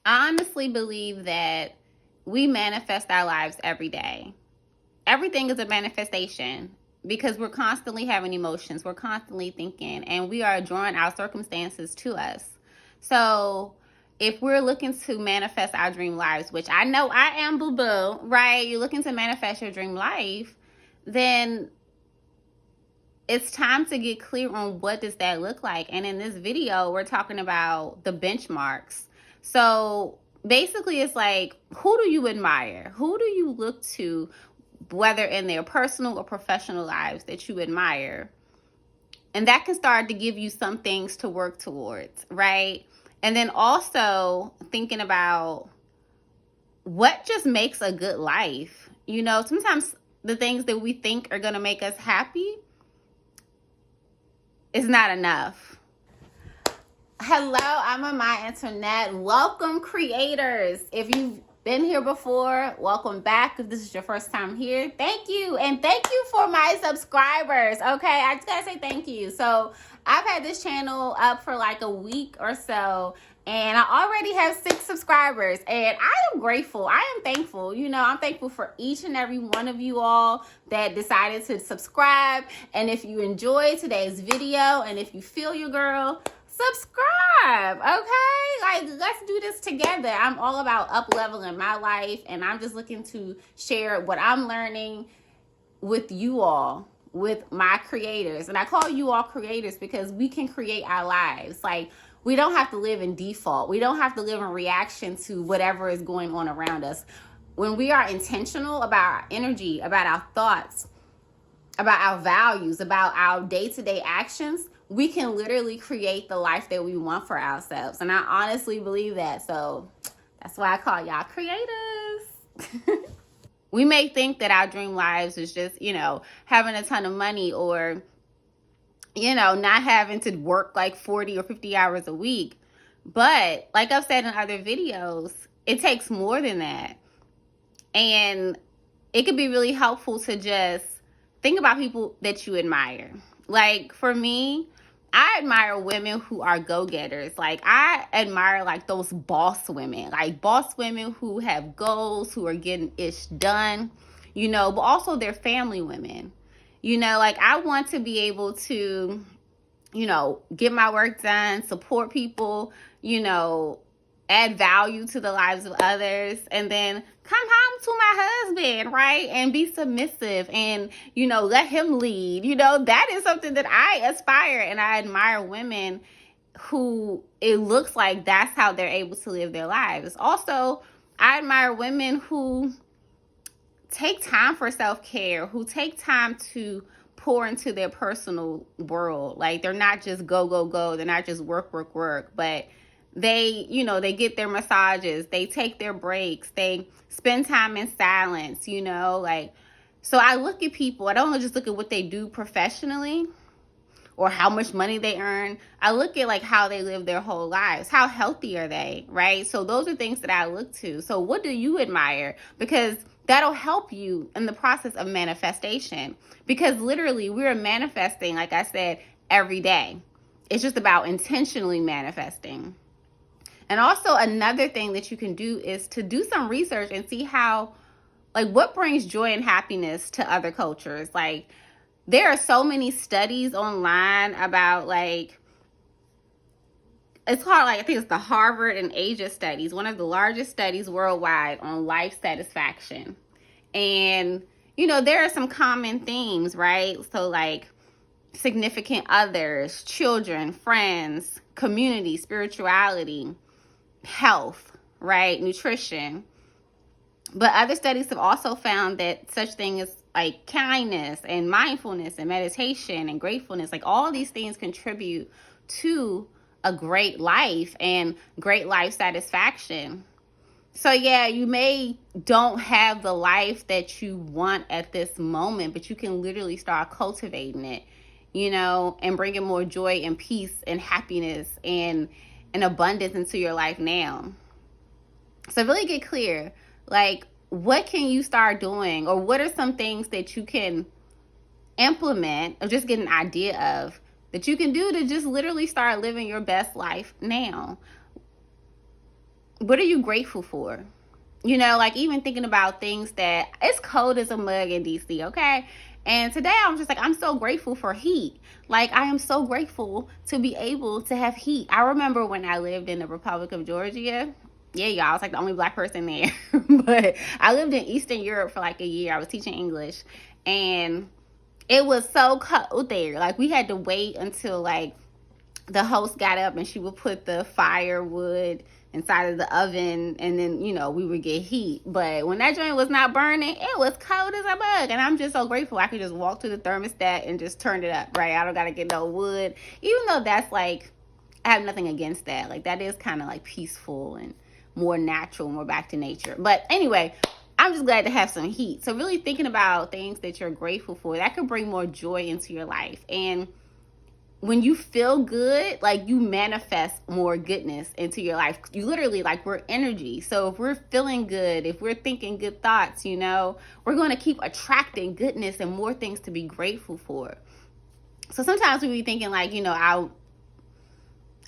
I honestly believe that we manifest our lives every day. Everything is a manifestation because we're constantly having emotions, we're constantly thinking, and we are drawing our circumstances to us. So, if we're looking to manifest our dream lives, which I know I am, boo boo, right? You're looking to manifest your dream life, then it's time to get clear on what does that look like. And in this video, we're talking about the benchmarks. So basically, it's like, who do you admire? Who do you look to, whether in their personal or professional lives, that you admire? And that can start to give you some things to work towards, right? And then also thinking about what just makes a good life. Sometimes the things that we think are going to make us happy is not enough. Hello, I'm on my internet. Welcome, creators. If you've been here before, welcome back. If this is your first time here, thank you. And thank you for my subscribers. Okay, I just gotta say thank you. So I've had this channel up for like a week or so, and I already have 6 subscribers, and I am grateful. I am thankful. I'm thankful for each and every one of you all that decided to subscribe. And if you enjoyed today's video, and if you feel your girl, subscribe. Okay, like, let's do this together. I'm all about up leveling my life, and I'm just looking to share what I'm learning with you all, with my creators. And I call you all creators because we can create our lives. Like, we don't have to live in default. We don't have to live in reaction to whatever is going on around us. When we are intentional about our energy, about our thoughts, about our values, about our day-to-day actions, we can literally create the life that we want for ourselves. And I honestly believe that. So that's why I call y'all creators. We may think that our dream lives is just, having a ton of money, or, not having to work like 40 or 50 hours a week. But like I've said in other videos, it takes more than that. And it could be really helpful to just think about people that you admire. Like, for me, I admire women who are go-getters. Like, I admire like those boss women who have goals, who are getting ish done, but also they're family women. Like, I want to be able to, get my work done, support people, add value to the lives of others, and then come home to my husband, right? And be submissive and, let him lead. That is something that I aspire, and I admire women who it looks like that's how they're able to live their lives. Also, I admire women who take time for self-care, who take time to pour into their personal world. Like, they're not just go, go, go. They're not just work, work, work, but they, they get their massages, they take their breaks, they spend time in silence, like, so I look at people, I don't just look at what they do professionally or how much money they earn. I look at like how they live their whole lives. How healthy are they, right? So those are things that I look to. So what do you admire? Because that'll help you in the process of manifestation. Because literally we're manifesting, like I said, every day. It's just about intentionally manifesting. And also another thing that you can do is to do some research and see how, like, what brings joy and happiness to other cultures. Like, there are so many studies online about, like, it's called, like, I think it's the Harvard and Asia studies, one of the largest studies worldwide on life satisfaction. And, there are some common themes, right? So, like, significant others, children, friends, community, spirituality, health, right? Nutrition. But other studies have also found that such things as like kindness and mindfulness and meditation and gratefulness, like all these things contribute to a great life and great life satisfaction. So yeah, you may don't have the life that you want at this moment, but you can literally start cultivating it, and bringing more joy and peace and happiness and abundance into your life now. So really get clear, like, what can you start doing, or what are some things that you can implement or just get an idea of that you can do to just literally start living your best life now? what are you grateful for? You know, like even thinking about things that it's cold as a mug in DC, okay? And today I'm just like, I'm so grateful for heat. Like, I am so grateful to be able to have heat. I remember when I lived in the Republic of Georgia. Yeah, y'all, I was like the only black person there. But I lived in Eastern Europe for like a year. I was teaching English. And it was so cold there. Like, we had to wait until like the host got up and she would put the firewood inside of the oven, and then, you know, we would get heat. But when that joint was not burning, it was cold as a bug. And I'm just so grateful I could just walk to the thermostat and just turn it up, right? I don't gotta get no wood. Even though that's like, I have nothing against that. Like, that is kind of like peaceful and more natural, more back to nature. But anyway, I'm just glad to have some heat. So really thinking about things that you're grateful for, that could bring more joy into your life. And when you feel good, like, you manifest more goodness into your life. You literally, like, we're energy. So if we're feeling good, if we're thinking good thoughts, you know, we're going to keep attracting goodness and more things to be grateful for. So sometimes we be thinking like, you know,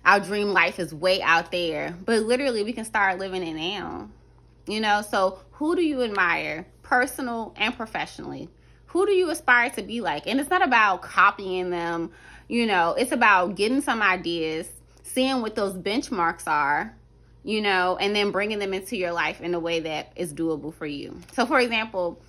our dream life is way out there, but literally we can start living it now. You know, so who do you admire, personal and professionally? Who do you aspire to be like? And it's not about copying them, you know, it's about getting some ideas, seeing what those benchmarks are, you know, and then bringing them into your life in a way that is doable for you. So, for example,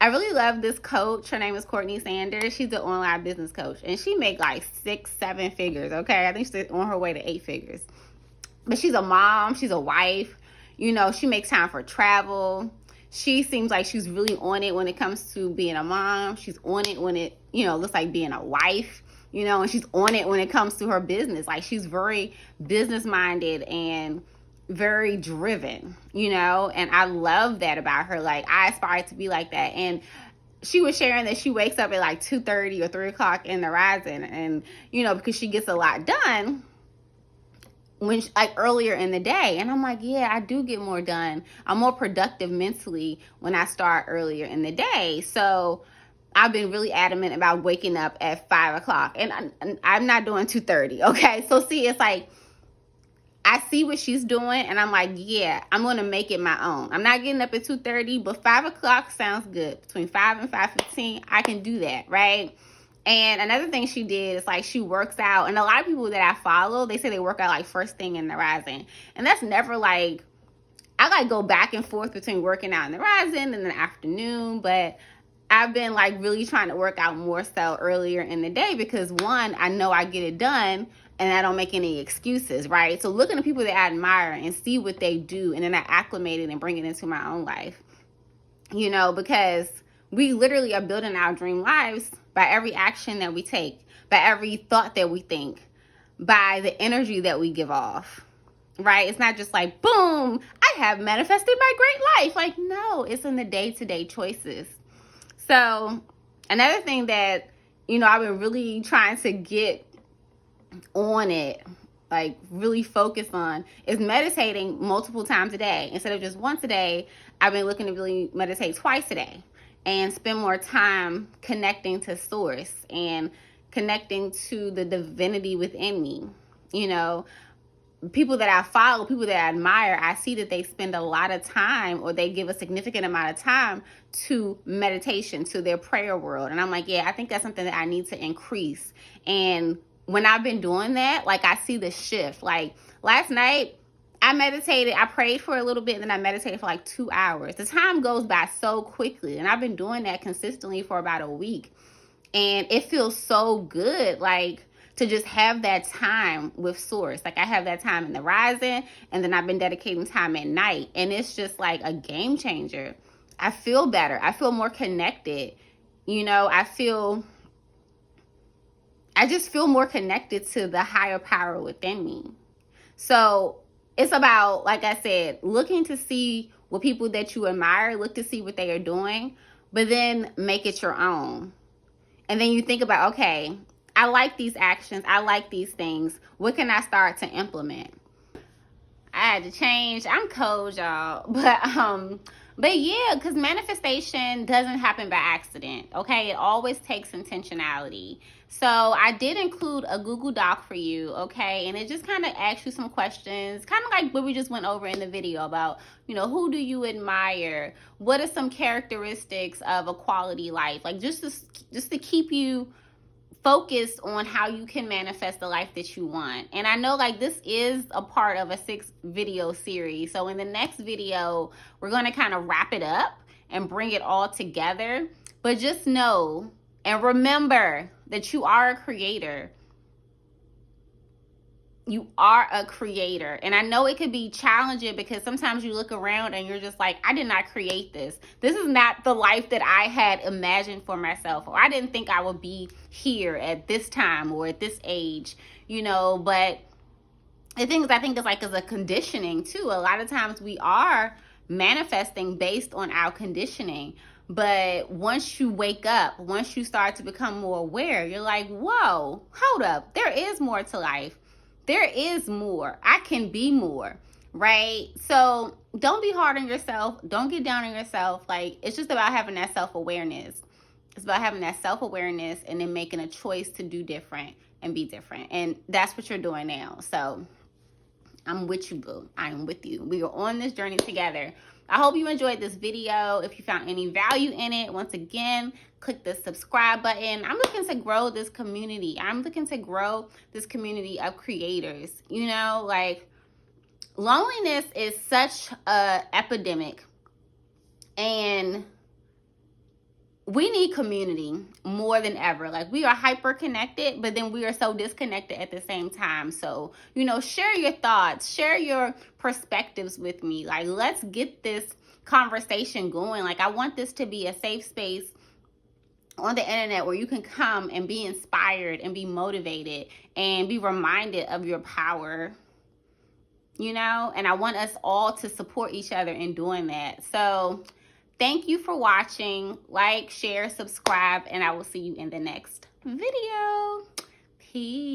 I really love this coach. Her name is Courtney Sanders. She's an online business coach, and she make like 6-7 figures, okay? I think she's on her way to 8 figures. But she's a mom, she's a wife. You know, she makes time for travel. She seems like she's really on it when it comes to being a mom. She's on it when it, you know, looks like being a wife, you know, and she's on it when it comes to her business. Like, she's very business minded and very driven, you know, and I love that about her. Like, I aspire to be like that. And she was sharing that she wakes up at like 2:30 or 3 o'clock in the rising, and, you know, because she gets a lot done when like earlier in the day. And I'm like, yeah, I do get more done. I'm more productive mentally when I start earlier in the day. So I've been really adamant about waking up at 5 o'clock, and I'm not doing 2:30. Okay. So see, it's like, I see what she's doing, and I'm like, yeah, I'm going to make it my own. I'm not getting up at 2:30, but 5 o'clock sounds good. Between 5 and 5:15, I can do that, right? And another thing she did is like, she works out. And a lot of people that I follow, they say they work out like first thing in the rising. And that's never like, I like go back and forth between working out in the rising and the afternoon. But I've been like really trying to work out more so earlier in the day, because one, I know I get it done and I don't make any excuses, right? So looking at people that I admire and see what they do, and then I acclimate it and bring it into my own life, you know, because we literally are building our dream lives by every action that we take, by every thought that we think, by the energy that we give off, right? It's not just like, boom, I have manifested my great life. Like, no, it's in the day-to-day choices. So another thing that, you know, I've been really trying to get on it, like really focus on, is meditating multiple times a day. Instead of just once a day, I've been looking to really meditate twice a day and spend more time connecting to source and connecting to the divinity within me. You know, people that I follow, people that I admire, I see that they spend a lot of time, or they give a significant amount of time to meditation, to their prayer world. And I'm like, yeah, I think that's something that I need to increase. And when I've been doing that, like, I see the shift. Like, last night, I meditated, I prayed for a little bit, and then I meditated for like 2 hours. The time goes by so quickly, and I've been doing that consistently for about a week. And it feels so good, like, to just have that time with source. Like, I have that time in the rising, and then I've been dedicating time at night. And it's just like a game changer. I feel better. I feel more connected. You know, I just feel more connected to the higher power within me. So it's about, like I said, looking to see what people that you admire, look to see what they are doing, but then make it your own. And then you think about, okay, I like these actions, I like these things. What can I start to implement? I had to change. I'm cold, y'all. But yeah, because manifestation doesn't happen by accident. Okay, it always takes intentionality. So I did include a Google Doc for you, okay, and it just kind of asks you some questions, kind of like what we just went over in the video about, who do you admire? What are some characteristics of a quality life? Like just to keep you focused on how you can manifest the life that you want. And I know like this is a part of a 6-video series. So in the next video, we're going to kind of wrap it up and bring it all together. But just know and remember that you are a creator. You are a creator. And I know it could be challenging because sometimes you look around and you're just like, I did not create this. This is not the life that I had imagined for myself. Or I didn't think I would be here at this time or at this age, But the thing is, I think it's like as a conditioning too. A lot of times we are manifesting based on our conditioning. But once you wake up, once you start to become more aware, you're like, whoa, hold up. There is more to life. There is more. I can be more, right? So don't be hard on yourself. Don't get down on yourself. Like, it's just about having that self-awareness. It's about having that self-awareness and then making a choice to do different and be different. And that's what you're doing now. So I'm with you, boo. I am with you. We are on this journey together. I hope you enjoyed this video. If you found any value in it, once again, click the subscribe button. I'm looking to grow this community. I'm looking to grow this community of creators. Like loneliness is such an epidemic, and we need community more than ever. Like we are hyper connected, but then we are so disconnected at the same time. So, share your thoughts, share your perspectives with me. Like, let's get this conversation going. Like, I want this to be a safe space on the internet where you can come and be inspired and be motivated and be reminded of your power, and I want us all to support each other in doing that. So thank you for watching. Like, share, subscribe, and I will see you in the next video. Peace.